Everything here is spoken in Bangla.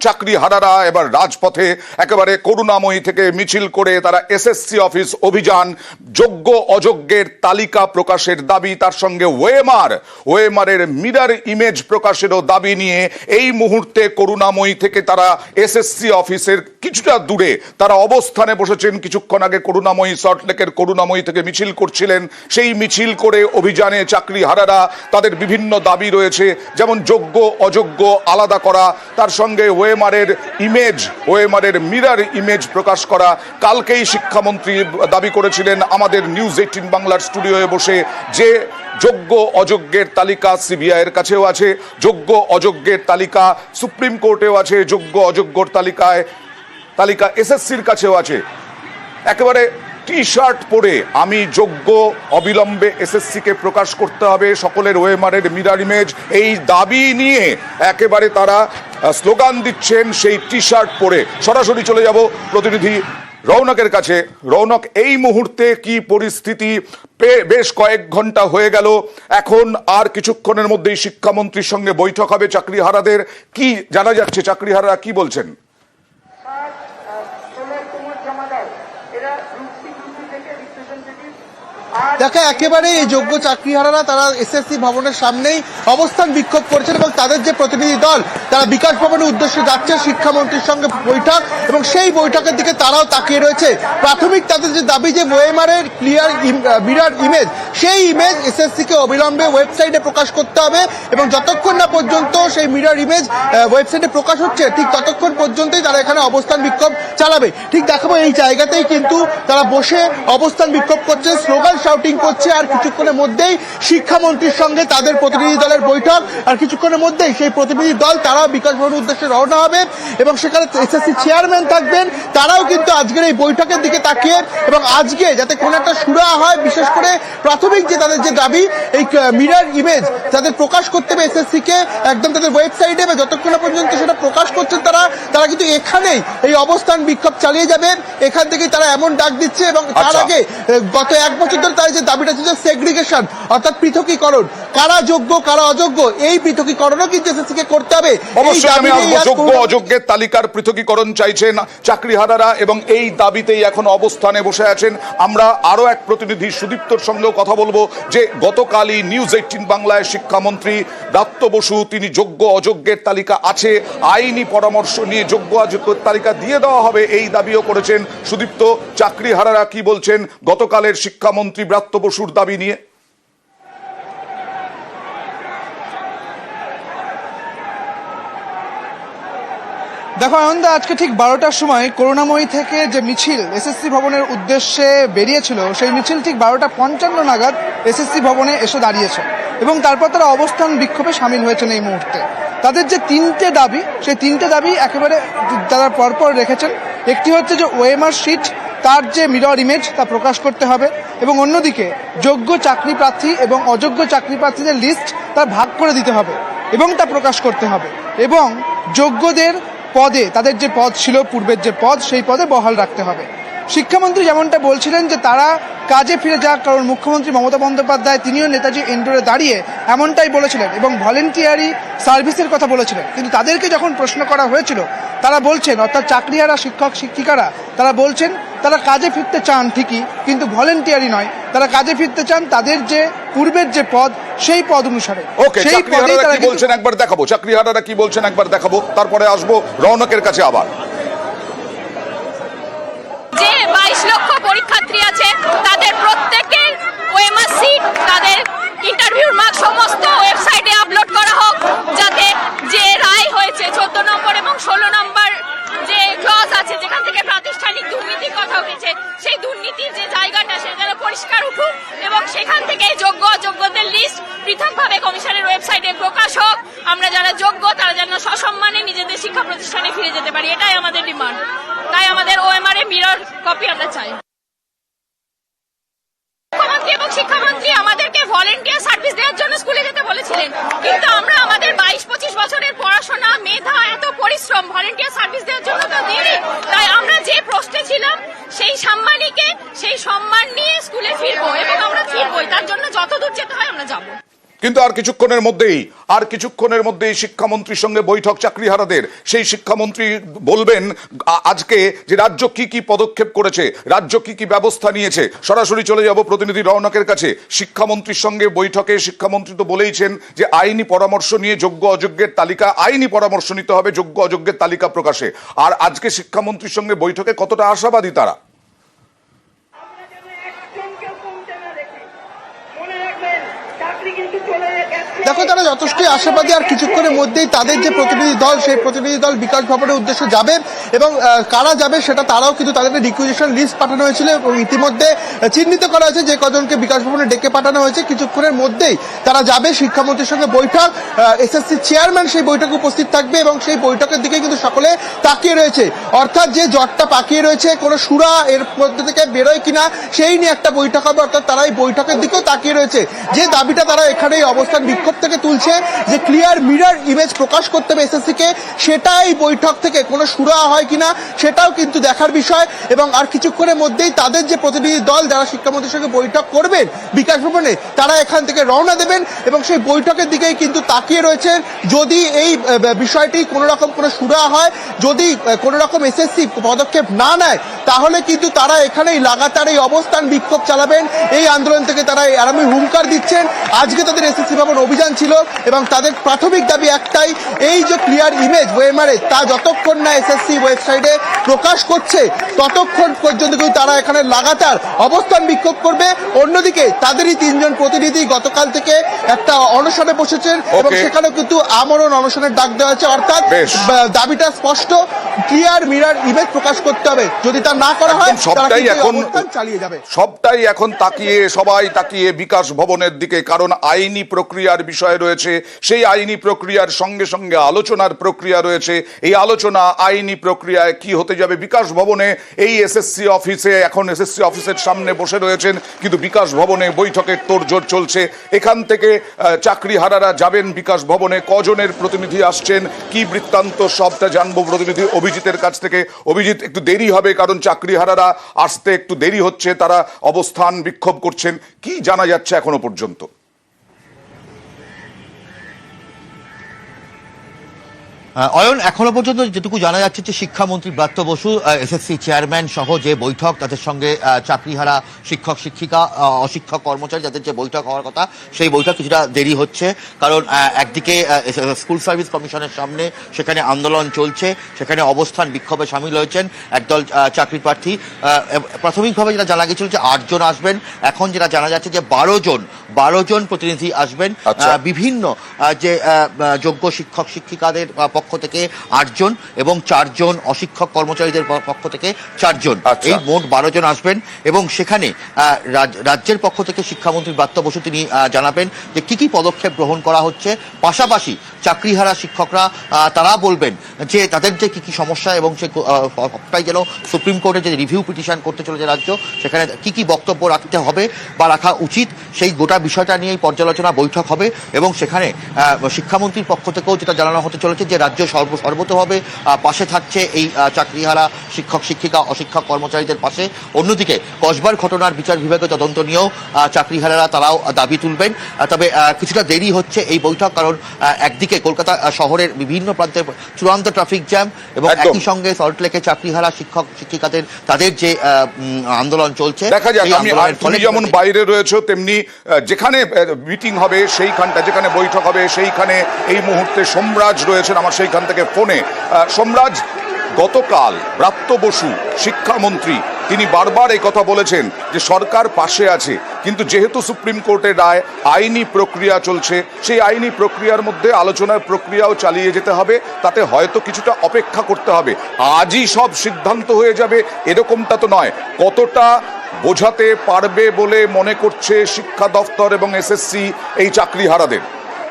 চাকরিহারারা এবার রাজপথে একেবারে করুণাময়ী থেকে মিছিল করে তারা এসএসসি অফিস অভিযান, যোগ্য অযোগ্যের তালিকা প্রকাশের দাবি, তার সঙ্গে ওএমআরের মিরর ইমেজ প্রকাশেরও দাবি নিয়ে এই মুহূর্তে করুণাময়ী থেকে তারা এসএসসি অফিসের কিছুটা দূরে তারা অবস্থানে বসেছেন। কিছুক্ষণ আগে করুণাময়ী, সল্টলেকের করুণাময়ী থেকে মিছিল করছিলেন। সেই মিছিল করে অভিযানে চাকরিহারারা তাদের বিভিন্ন দাবি রয়েছে, যেমন যোগ্য অযোগ্য আলাদা করা, তার সঙ্গে ওএমআরের মিরর ইমেজ প্রকাশ করা। কালকেই শিক্ষামন্ত্রী দাবি করেছিলেন আমাদের নিউজ 18 বাংলার স্টুডিওয়ে বসে যে যোগ্য অযোগ্যের তালিকা সিবিআইয়ের কাছেও আছে, যোগ্য অযোগ্যের তালিকা সুপ্রিম কোর্টেও আছে, যোগ্য অযোগ্যর তালিকা এসএসসির কাছেও আছে। একেবারে টি শার্ট পরে আমি যোগ্য, অবিলম্বে এসএসসিকে প্রকাশ করতে হবে, সকলের ওএমআরের মিরর ইমেজ, এই দাবি নিয়ে একেবারে তারা স্লোগান দিচ্ছেন সেই টি শার্ট পরে। সরাসরি চলে যাব প্রতিনিধি রৌনকের কাছে। রৌনক, এই মুহূর্তে কি পরিস্থিতি? বেশ কয়েক ঘন্টা হয়ে গেল, এখন আর কিছুক্ষণের মধ্যেই শিক্ষামন্ত্রীর সঙ্গে বৈঠক হবে চাকরিহারাদের। কি জানা যাচ্ছে, চাকরিহারারা কি বলছেন? দেখো, একেবারে এই যোগ্য চাকরিহারারা তারা এসএসসি ভবনের সামনেই অবস্থান বিক্ষোভ করছেন এবং তাদের যে প্রতিনিধি দল তারা বিকাশ ভবনের উদ্দেশ্যে যাচ্ছে শিক্ষামন্ত্রীর সঙ্গে বৈঠক, এবং সেই বৈঠকের দিকে তারাও তাকিয়ে রয়েছে। প্রাথমিক তাদের যে দাবি যে ওএমআরের মিরর ইমেজ, সেই ইমেজ এসএসসিকে অবিলম্বে ওয়েবসাইটে প্রকাশ করতে হবে, এবং যতক্ষণ না পর্যন্ত সেই মিরর ইমেজ ওয়েবসাইটে প্রকাশ হচ্ছে ঠিক ততক্ষণ পর্যন্তই তারা এখানে অবস্থান বিক্ষোভ চালাবে। ঠিক দেখাবো এই জায়গাতেই কিন্তু তারা বসে অবস্থান বিক্ষোভ করছে, স্লোগান শাউটিং করছে। আর কিছুক্ষণের মধ্যেই শিক্ষামন্ত্রীর সঙ্গে তাদের প্রতিনিধি দলের বৈঠক, আর কিছুক্ষণের মধ্যেই সেই প্রতিনিধি দল তারাও বিকাশ ভবনের উদ্দেশ্যে রওনা হবে, এবং সেখানে এসএসসি চেয়ারম্যান থাকবেন। তারাও কিন্তু আজকের এই বৈঠকের দিকে তাকিয়ে, এবং আজকে যাতে কোনো একটা সুরাহা হয়, বিশেষ করে প্রাথমিক যে তাদের যে দাবি এই মিরর ইমেজ তাদের প্রকাশ করতে হবে এসএসসি কে একদম তাদের ওয়েবসাইটে, এবং যতক্ষণ পর্যন্ত সেটা প্রকাশ করছেন তারা কিন্তু এখানেই এই অবস্থান বিক্ষোভ চালিয়ে যাবেন। এখান থেকে তারা এমন ডাক দিচ্ছে, এবং তার আগে গত এক বছর ধরে তারা যে দাবিটা ছিল সেগ্রিগেশন, অর্থাৎ পৃথকীকরণ, কারা যোগ্য কারা অযোগ্য, এই পৃথকীকরণও কিন্তু এসএসসি কে করতে হবে। অবশ্যই আমি যোগ্য অযোগ্যের তালিকার পৃথকীকরণ চাইছেন চাকরিহারারা, এবং এই দাবিতেই এখন অবস্থানে বসে আছেন। আমরা আরো এক প্রতিনিধি সুদীপ্তর সঙ্গেও কথা বলবো, যে গতকালই নিউজ 18 বাংলায় শিক্ষামন্ত্রী ব্রাত্য বসু তিনি যোগ্য অযোগ্যের তালিকা আছে, আইনি পরামর্শ নিয়ে যোগ্য অযোগ্যের তালিকা দিয়ে দেওয়া হবে, এই দাবিও করেছেন। সুদীপ্ত, চাকরিহারারা কি বলছেন গতকালের শিক্ষামন্ত্রী ব্রাত্য বসুর দাবি নিয়ে? দেখো আনন্দা, আজকে ঠিক 12টার সময় করুণাময়ী থেকে যে মিছিল এসএসসি ভবনের উদ্দেশ্যে বেরিয়েছিল, সেই মিছিল ঠিক 12:55 নাগাদ এসএসসি ভবনে এসে দাঁড়িয়েছে, এবং তারপর তারা অবস্থান বিক্ষোভে সামিল হয়েছেন। এই মুহূর্তে তাদের যে তিনটে দাবি, সেই তিনটে দাবি একেবারে তারা পরপর রেখেছেন। একটি হচ্ছে যে ওএমআর শিট তার যে মিরর ইমেজ তা প্রকাশ করতে হবে, এবং অন্যদিকে যোগ্য চাকরি প্রার্থী এবং অযোগ্য চাকরি প্রার্থীদের লিস্ট তার ভাগ করে দিতে হবে এবং তা প্রকাশ করতে হবে, এবং যোগ্যদের পদে তাদের যে পদ ছিল পূর্বের যে পদ, সেই পদে বহাল রাখতে হবে। শিক্ষামন্ত্রী যেমনটা বলছিলেন যে তারা কাজে ফিরে যাক, কারণ মুখ্যমন্ত্রী মমতা বন্দ্যোপাধ্যায় তিনিও নেতাজি ইন্ডোরে দাঁড়িয়ে এমনটাই বলেছিলেন এবং ভলেন্টিয়ারি সার্ভিসের কথা বলেছিলেন। কিন্তু তাদেরকে যখন প্রশ্ন করা হয়েছিল, তারা বলছেন, অর্থাৎ চাকরিহারা শিক্ষক শিক্ষিকারা তারা বলছেন তারা কাজে ফিরতে চান ঠিকই, কিন্তু ভলেন্টিয়ারি নয়, তারা কাজে ফিরতে চান তাদের যে পূর্বের যে পদ সেই পদ অনুসারে। সেই পদে তারা কি বলছেন একবার দেখাবো, চাকরিহারারা কি বলছেন একবার দেখাবো, তারপরে আসবো রৌনকের কাছে আবার। যে 22 লক্ষ পরীক্ষার্থী আছে তাদের প্রত্যেকের ওএমআর সিট, তাদের ইন্টারভিউর মার্ক সমস্ত ওয়েবসাইটে আপলোড করা হোক, যাতে যে রায় হয়েছে 14 নম্বর এবং 16 নম্বর যে ক্লজ আছে যেখান থেকে প্রাতিষ্ঠানিক দুর্নীতির কথা উঠেছে, সেই দুর্নীতির যে জায়গাটা সেটা পরিষ্কার উঠুক, এবং সেখান থেকে যোগ্য অযোগ্যদের লিস্ট পৃথকভাবে কমিশনের ওয়েবসাইটে প্রকাশ হোক। আমরা যারা যোগ্য তারা যেন সসম্মানে নিজেদের শিক্ষা প্রতিষ্ঠানে ফিরে যেতে পারি, এটাই আমাদের ডিমান্ড। তাই আমাদের ওএমআর মিরর কপি আমরা চাই। মুখ্যমন্ত্রী এবং শিক্ষামন্ত্রী আমাদেরকে ভলেন্টিয়ার সার্ভিস দেওয়ার জন্য স্কুলে যেতে বলেছিলেন, কিন্তু আমরা আমাদের 22-25 বছরের পড়াশোনা, মেধা, এত পরিশ্রম ভলেন্টিয়ার সার্ভিস দেওয়ার জন্য তো দিইনি। তাই আমরা যে পোস্টে ছিলাম সেই সম্মান নিয়ে স্কুলে ফিরবো, এবং আমরা ফিরবোই, তার জন্য যত দূর যেতে হয় আমরা যাবো। কিন্তু আর কিছুক্ষণের মধ্যেই শিক্ষামন্ত্রীর সঙ্গে বৈঠক চাকরিহারাদের। সেই শিক্ষামন্ত্রী বলবেন আজকে যে রাজ্য কি কি পদক্ষেপ করেছে, রাজ্য কি কি ব্যবস্থা নিয়েছে। সরাসরি চলে যাব প্রতিনিধি রওনকের কাছে। শিক্ষামন্ত্রীর সঙ্গে বৈঠকে শিক্ষামন্ত্রী তো বলেইছেন যে আইনি পরামর্শ নিয়ে যোগ্য অযোগ্যের তালিকা, আইনি পরামর্শ নিতে হবে যোগ্য অযোগ্যের তালিকা প্রকাশে। আর আজকে শিক্ষামন্ত্রীর সঙ্গে বৈঠকে কতটা আশাবাদী তারা? দেখো, তারা যথেষ্টই আশাবাদী। আর কিছুক্ষণের মধ্যেই তাদের যে প্রতিনিধি দল, সেই প্রতিনিধি দল বিকাশ ভবনের উদ্দেশ্যে যাবে এবং কারা যাবে সেটা তারাও কিন্তু তাদের রিকুইজিশন লিস্ট পাঠানো হয়েছিল এবং ইতিমধ্যে চিহ্নিত করা হয়েছে যে কজনকে বিকাশ ভবনে ডেকে পাঠানো হয়েছে। কিছুক্ষণের মধ্যেই তারা যাবে, শিক্ষামন্ত্রীর সঙ্গে বৈঠক, এসএসসি চেয়ারম্যান সেই বৈঠকে উপস্থিত থাকবে এবং সেই বৈঠকের দিকে কিন্তু সকলে তাকিয়ে রয়েছে। অর্থাৎ যে জটটা পাকিয়ে রয়েছে, কোনো সুরা এর মধ্যে থেকে বেরোয় কিনা সেই নিয়ে একটা বৈঠক হবে। অর্থাৎ তারা এই বৈঠকের দিকেও তাকিয়ে রয়েছে। যে দাবিটা তারা এখানে অবস্থান বিক্ষোভ থেকে তুলছে, যে ক্লিয়ার মিরর ইমেজ প্রকাশ করতে হবে এসএসসি কে, সেটাই বৈঠক থেকে কোনো সুরা হয় কিনা সেটাও কিন্তু দেখার বিষয়। এবং আর কিছুক্ষণের মধ্যেই তাদের যে প্রতিনিধি দল যারা শিক্ষামন্ত্রীর সঙ্গে বৈঠক করবেন বিকাশ ভবনে, তারা এখান থেকে রওনা দেবেন এবং সেই বৈঠকের দিকেই কিন্তু তাকিয়ে রয়েছেন। যদি এই বিষয়টি কোনো রকম কোনো সুরা হয়, যদি কোনো রকম এসএসসি পদক্ষেপ না নেয়, তাহলে কিন্তু তারা এখানেই লাগাতার এই অবস্থান বিক্ষোভ চালাবেন। এই আন্দোলন থেকে তারা আরামি হুঙ্কার দিচ্ছেন। আজকে তাদের এসএসসি ভবন অভিযান ছিল এবং তাদের প্রাথমিক দাবি একটাই, এই যে ক্লিয়ার ইমেজ ওএমআর তা যতক্ষণ না এসএসসি ওয়েবসাইটে প্রকাশ করছে ততক্ষণ পর্যন্ত কিন্তু তারা এখানে লাগাতার অবস্থান বিক্ষোভ করবে। অন্যদিকে তাদেরই 3 জন প্রতিনিধি গতকাল থেকে একটা অনশনে বসেছেন এবং সেখানেও কিন্তু আমরণ অনশনের ডাক দেওয়া হচ্ছে। অর্থাৎ দাবিটা স্পষ্ট, ক্লিয়ার মিরর ইমেজ প্রকাশ করতে হবে। যদি তা না করা হয়, সবটাই এখন চালিয়ে যাবে। সবটাই এখন সবাই তাকিয়ে বিকাশ ভবনের দিকে, কারণ আইনি প্রক্রিয়ার বিষয় রয়েছে। সেই আইনি প্রক্রিয়ার সঙ্গে সঙ্গে আলোচনার প্রক্রিয়া রয়েছে। এই আলোচনা আইনি প্রক্রিয়ায় কি হতে যাবে বিকাশ ভবনে, এই এসএসসি অফিসে, এখন এসএসসি অফিসের সামনে বসে রয়েছেন, কিন্তু বিকাশ ভবনে বৈঠকের তোড়জোড় চলছে। এখান থেকে চাকরিহারারা যাবেন বিকাশ ভবনে। কজনের প্রতিনিধি আসছেন, কি বৃত্তান্ত, সবটা জানবো প্রতিনিধি অভিজিতের কাছ থেকে। অভিজিৎ, একটু দেরি হবে কারণ চাকরিহারারা আসতে একটু দেরি হচ্ছে, তারা অবস্থান বিক্ষোভ করছেন। কি জানা যাচ্ছে এখনো পর্যন্ত? অয়ন, এখনো পর্যন্ত যেটুকু জানা যাচ্ছে যে শিক্ষামন্ত্রী ব্রাত্য বসু, এসএসসি চেয়ারম্যান সহ যে বৈঠক, তাদের সঙ্গে চাকরিহারা শিক্ষক শিক্ষিকা অশিক্ষক কর্মচারী যাদের যে বৈঠক হওয়ার কথা, সেই বৈঠক কিছুটা দেরি হচ্ছে। কারণ একদিকে স্কুল সার্ভিস কমিশনের সামনে সেখানে আন্দোলন চলছে, সেখানে অবস্থান বিক্ষোভে সামিল হয়েছেন একদল চাকরি প্রার্থী। প্রাথমিকভাবে যেটা জানা গেছিল যে 8 জন আসবেন, এখন যেটা জানা যাচ্ছে যে 12 জন প্রতিনিধি আসবেন। বিভিন্ন যে যোগ্য শিক্ষক শিক্ষিকাদের পক্ষ থেকে 8 জন এবং 4 জন অশিক্ষক কর্মচারীদের পক্ষ থেকে 4 জন, এই মোট 12 জন আসবেন। এবং সেখানে রাজ্যের পক্ষ থেকে শিক্ষামন্ত্রী ব্রাত্য বসু তিনি জানাবেন যে কি কি পদক্ষেপ গ্রহণ করা হচ্ছে। পাশাপাশি চাকরিহারা শিক্ষকরা তারা বলবেন যে তাদের যে কি কি সমস্যা এবং সবটাই যেন সুপ্রিম কোর্টে যে রিভিউ পিটিশন করতে চলেছে রাজ্য, সেখানে কি কি বক্তব্য রাখতে হবে বা রাখা উচিত, সেই গোটা বিষয়টা নিয়েই পর্যালোচনা বৈঠক হবে। এবং সেখানে শিক্ষামন্ত্রীর পক্ষ থেকেও যেটা জানানো হতে চলেছে যে রাজ্য সর্বতোভাবে পাশে থাকছে এই চাকরিহারা শিক্ষক শিক্ষিকা অশিক্ষক কর্মচারীদের পাশে। অন্যদিকে কসবার ঘটনার বিচার বিভাগীয় তদন্ত নিয়েও চাকরিহারারা তারাও দাবি তুলবেন। তবে কিছুটা দেরি হচ্ছে এই বৈঠক, কারণ একদিকে কলকাতা শহরের বিভিন্ন প্রান্তে চূড়ান্ত ট্রাফিক জ্যাম এবং একই সঙ্গে সল্টলেকে চাকরিহারা শিক্ষক শিক্ষিকাদের তাদের যে আন্দোলন চলছে। দেখা যাক, তুমি যেমন বাইরে রয়েছে তেমনি যেখানে মিটিং হবে সেইখানটা, যেখানে বৈঠক হবে সেইখানে এই মুহূর্তে সোমরাজ রয়েছেন আমার সেইখান থেকে ফোনে। সোমরাজ, গতকাল ব্রাত্য বসু শিক্ষামন্ত্রী তিনি বারবার এই কথা বলেছেন যে সরকার পাশে আছে, কিন্তু যেহেতু সুপ্রিম কোর্টের রায়, আইনি প্রক্রিয়া চলছে, সেই আইনি প্রক্রিয়ার মধ্যে আলোচনার প্রক্রিয়াও চালিয়ে যেতে হবে, তাতে হয়তো কিছুটা অপেক্ষা করতে হবে। আজই সব সিদ্ধান্ত হয়ে যাবে এরকমটা তো নয়। কতটা বোঝাতে পারবে বলে মনে করছে শিক্ষা দফতর এবং এসএসসি এই চাকরিহারাদের?